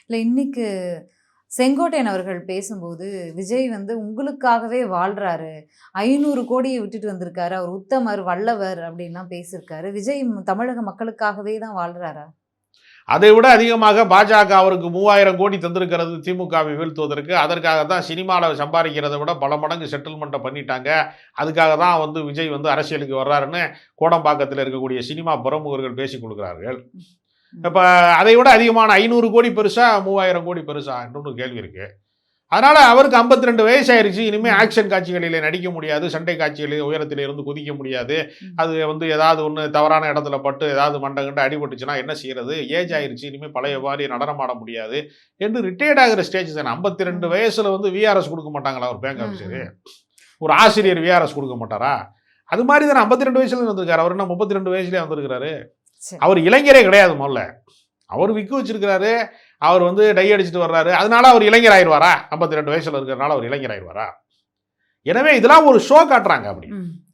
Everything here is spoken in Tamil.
இல்ல இன்னைக்கு செங்கோட்டையன் அவர்கள் பேசும்போது, விஜய் வந்து உங்களுக்காகவே வாழ்றாரு. 500 கோடிய விட்டுட்டு வந்திருக்காரு. அவர் உத்தமர், வல்லவர் அப்படின்லாம் பேசியிருக்காரு. விஜய் தமிழக மக்களுக்காகவே தான் வாழ்றாரா? அதை விட அதிகமாக பாஜக அவருக்கு 3000 கோடி தந்திருக்கிறது திமுகவை வீழ்த்துவதற்கு. அதற்காக தான் சினிமாவில் சம்பாதிக்கிறதை விட பல மடங்கு செட்டில்மெண்ட்டை பண்ணிட்டாங்க. அதுக்காக தான் வந்து விஜய் வந்து அரசியலுக்கு வர்றாருன்னு கோடம்பாக்கத்தில் இருக்கக்கூடிய சினிமா பிரமுகர்கள் பேசிக் கொள்கிறார்கள். இப்போ அதை விட அதிகமான 500 கோடி பெருசா 3000 கோடி பெருசா என்று ஒரு கேள்வி இருக்கு. அதனால அவருக்கு 52 வயசாயிருச்சு. இனிமேல் ஆக்ஷன் காட்சிகளிலே நடிக்க முடியாது, சண்டை காட்சிகளில் உயரத்தில் இருந்து குதிக்க முடியாது. அது வந்து ஏதாவது ஒன்று தவறான இடத்துல பட்டு ஏதாவது மண்டை கண்டு அடிபட்டுச்சுன்னா என்ன செய்யறது? ஏஜ் ஆயிருச்சு, இனிமேல் பழைய மாதிரி நடனமாட முடியாது என்று ரிட்டையர்ட் ஆகிற ஸ்டேஜ் தானே. 52 வயசுல வந்து விஆர்எஸ் கொடுக்க மாட்டாங்களா ஒரு பேங்க் ஆஃபீஸரு? ஒரு ஆசிரியர் விஆர்எஸ் கொடுக்க மாட்டாரா? அது மாதிரி தானே 52 வயசுல வந்திருக்காரு. அவர் என்ன 32 வயசுலேயே வந்திருக்கிறாரு? அவர் இளைஞரே கிடையாது. முதல்ல அவர் விக்கு வச்சிருக்கிறாரு. அவர் வந்து டை அடிச்சுட்டு வர்றாரு. அதனால அவர் இளைஞர் ஆயிடுவாரா? 52 வயசுல இருக்கிறனால அவர் இளைஞர் ஆயிடுவாரா? எனவே இதெல்லாம் ஒரு ஷோ காட்டுறாங்க. அப்படி